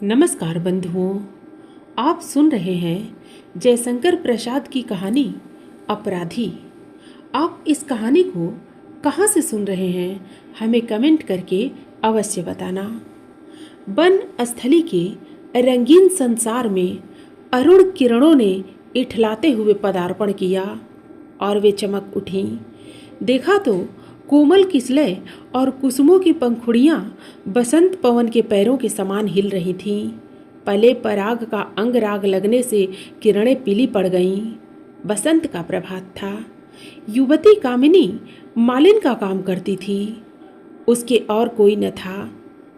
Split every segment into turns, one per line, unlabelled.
नमस्कार बंधुओं, आप सुन रहे हैं जयशंकर प्रसाद की कहानी अपराधी। आप इस कहानी को कहाँ से सुन रहे हैं हमें कमेंट करके अवश्य बताना। वन स्थली के रंगीन संसार में अरुण किरणों ने इठलाते हुए पदार्पण किया और वे चमक उठीं। देखा तो कोमल किसलय और कुसुमों की पंखुड़ियाँ बसंत पवन के पैरों के समान हिल रही थीं। पले पराग का अंग राग लगने से किरणें पीली पड़ गईं। बसंत का प्रभात था। युवती कामिनी मालिन का काम करती थी, उसके और कोई न था।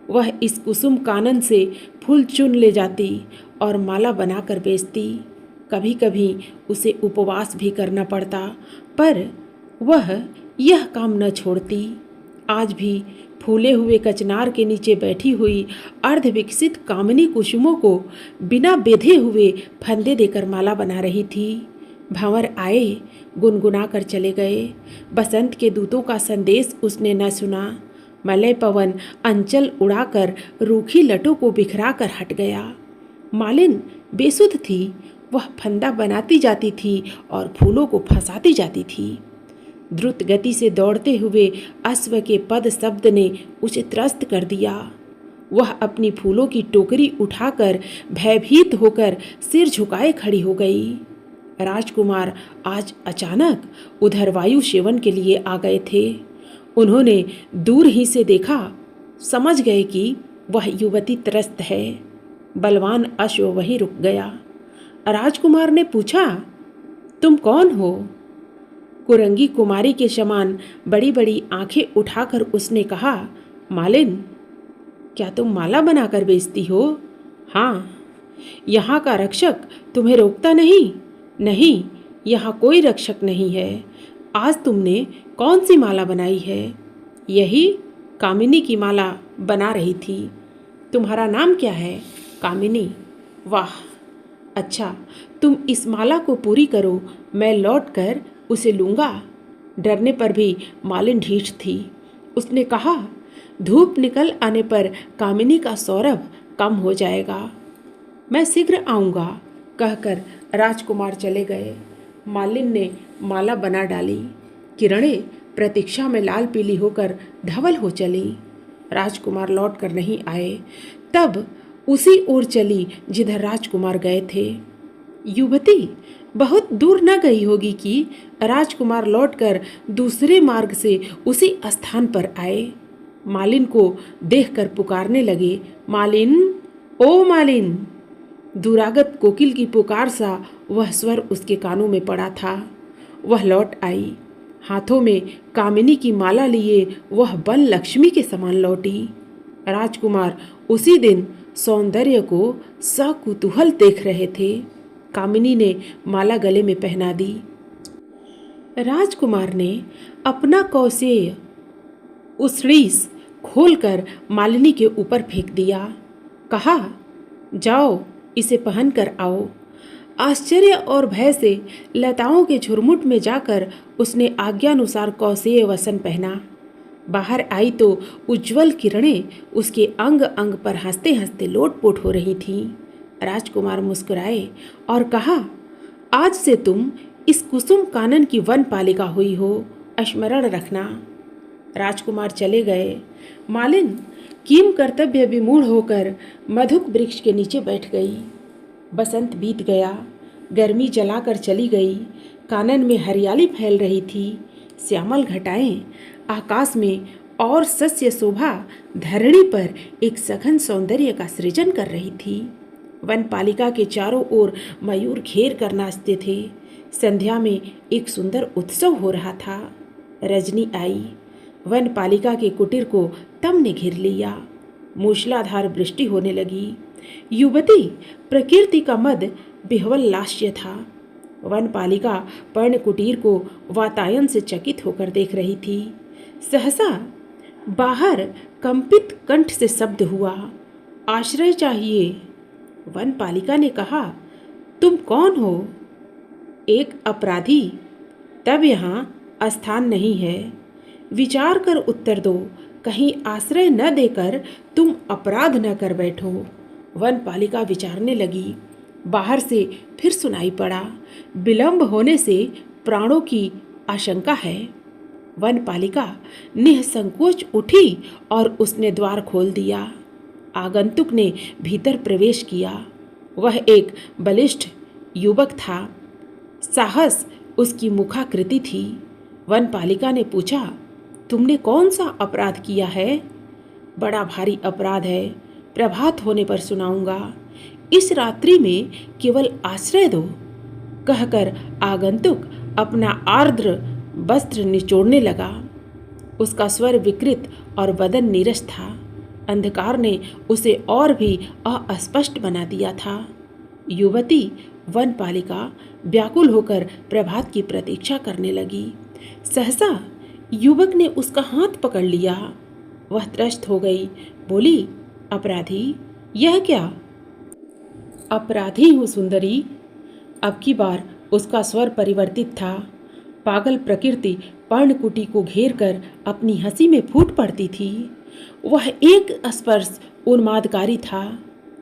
वह इस कुसुम कानन से फूल चुन ले जाती और माला बनाकर बेचती। कभी कभी उसे उपवास भी करना पड़ता, पर वह यह काम न छोड़ती। आज भी फूले हुए कचनार के नीचे बैठी हुई अर्धविकसित कामिनी कुसुमों को बिना बेधे हुए फंदे देकर माला बना रही थी। भंवर आए, गुनगुना कर चले गए। बसंत के दूतों का संदेश उसने न सुना। मलय पवन अंचल उड़ाकर रूखी लटों को बिखरा कर हट गया। मालिन बेसुध थी। वह फंदा बनाती जाती थी और फूलों को फंसाती जाती थी। द्रुत गति से दौड़ते हुए अश्व के पद शब्द ने उसे त्रस्त कर दिया। वह अपनी फूलों की टोकरी उठाकर भयभीत होकर सिर झुकाए खड़ी हो गई। राजकुमार आज अचानक उधर वायु सेवन के लिए आ गए थे। उन्होंने दूर ही से देखा, समझ गए कि वह युवती त्रस्त है। बलवान अश्व वहीं रुक गया। राजकुमार ने पूछा, तुम कौन हो? कुरंगी कुमारी के समान बड़ी बड़ी आंखें उठाकर उसने कहा, मालिन, क्या तुम माला बनाकर बेचती हो? हाँ। यहाँ का रक्षक तुम्हें रोकता नहीं? नहीं, यहाँ कोई रक्षक नहीं है। आज तुमने कौन सी माला बनाई है? यही कामिनी की माला बना रही थी। तुम्हारा नाम क्या है? कामिनी। वाह, अच्छा, तुम इस माला को पूरी करो, मैं लौटकर उसे लूँगा। डरने पर भी मालिन ढीठ थी। उसने कहा, धूप निकल आने पर कामिनी का सौरभ कम हो जाएगा। मैं शीघ्र आऊँगा, कहकर राजकुमार चले गए। मालिन ने माला बना डाली। किरणें प्रतीक्षा में लाल पीली होकर धवल हो चली। राजकुमार लौट कर नहीं आए। तब उसी ओर चली जिधर राजकुमार गए थे। युवती बहुत दूर न गई होगी कि राजकुमार लौटकर दूसरे मार्ग से उसी स्थान पर आए। मालिन को देखकर पुकारने लगे, मालिन, ओ मालिन। दुरागत कोकिल की पुकार सा वह स्वर उसके कानों में पड़ा था। वह लौट आई। हाथों में कामिनी की माला लिए वह बल लक्ष्मी के समान लौटी। राजकुमार उसी दिन सौंदर्य को सकुतूहल देख रहे थे। कामिनी ने माला गले में पहना दी। राजकुमार ने अपना कौशेय उषरीस खोलकर मालिनी के ऊपर फेंक दिया। कहा, जाओ, इसे पहन कर आओ। आश्चर्य और भय से लताओं के झुरमुट में जाकर उसने आज्ञानुसार कौशेय वसन पहना। बाहर आई तो उज्जवल किरणें उसके अंग अंग पर हंसते हंसते लोटपोट हो रही थीं। राजकुमार मुस्कुराए और कहा, आज से तुम इस कुसुम कानन की वन पालिका हुई हो, स्मरण रखना। राजकुमार चले गए। मालिन कीम कर्तव्य विमूढ़ होकर मधुक वृक्ष के नीचे बैठ गई। बसंत बीत गया। गर्मी जलाकर चली गई। कानन में हरियाली फैल रही थी। श्यामल घटाएं आकाश में और सस्य शोभा धरणी पर एक सघन सौंदर्य का सृजन कर रही थी। वन पालिका के चारों ओर मयूर घेर कर नाचते थे। संध्या में एक सुंदर उत्सव हो रहा था। रजनी आई। वन पालिका के कुटीर को तम ने घेर लिया। मूसलाधार वृष्टि होने लगी। युवती प्रकृति का मद बिहवल लास्य था। वन पालिका पर्ण कुटीर को वातायन से चकित होकर देख रही थी। सहसा बाहर कंपित कंठ से शब्द हुआ, आश्रय चाहिए। वन पालिका ने कहा, तुम कौन हो? एक अपराधी। तब यहाँ स्थान नहीं है। विचार कर उत्तर दो, कहीं आश्रय न देकर तुम अपराध न कर बैठो। वनपालिका विचारने लगी। बाहर से फिर सुनाई पड़ा, विलंब होने से प्राणों की आशंका है। वनपालिका निसंकोच उठी और उसने द्वार खोल दिया। आगंतुक ने भीतर प्रवेश किया। वह एक बलिष्ठ युवक था। साहस उसकी मुखाकृति थी। वनपालिका ने पूछा, तुमने कौन सा अपराध किया है? बड़ा भारी अपराध है, प्रभात होने पर सुनाऊंगा। इस रात्रि में केवल आश्रय दो। कहकर आगंतुक अपना आर्द्र वस्त्र निचोड़ने लगा। उसका स्वर विकृत और बदन नीरस था। अंधकार ने उसे और भी अस्पष्ट बना दिया था। युवती वनपालिका व्याकुल होकर प्रभात की प्रतीक्षा करने लगी। सहसा युवक ने उसका हाथ पकड़ लिया। वह त्रस्त हो गई, बोली, अपराधी, यह क्या? अपराधी हूँ सुंदरी। अब की बार उसका स्वर परिवर्तित था। पागल प्रकृति पर्णकुटी को घेर कर अपनी हंसी में फूट पड़ती थी। वह एक स्पर्श उन्मादकारी था।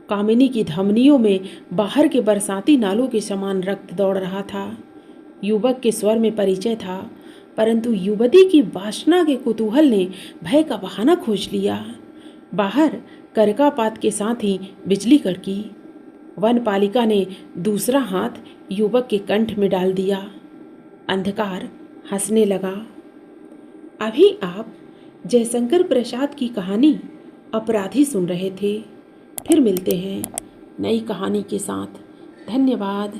कामिनी की धमनियों में बाहर के बरसाती नालों के समान रक्त दौड़ रहा था। युवक के स्वर में परिचय था, परंतु युवती की वासना के कुतूहल ने भय का बहाना खोज लिया। बाहर करकापात के साथ ही बिजली कड़की। वनपालिका ने दूसरा हाथ युवक के कंठ में डाल दिया। अंधकार हंसने लगा। अभी आप जयशंकर प्रसाद की कहानी अपराधी सुन रहे थे। फिर मिलते हैं नई कहानी के साथ। धन्यवाद।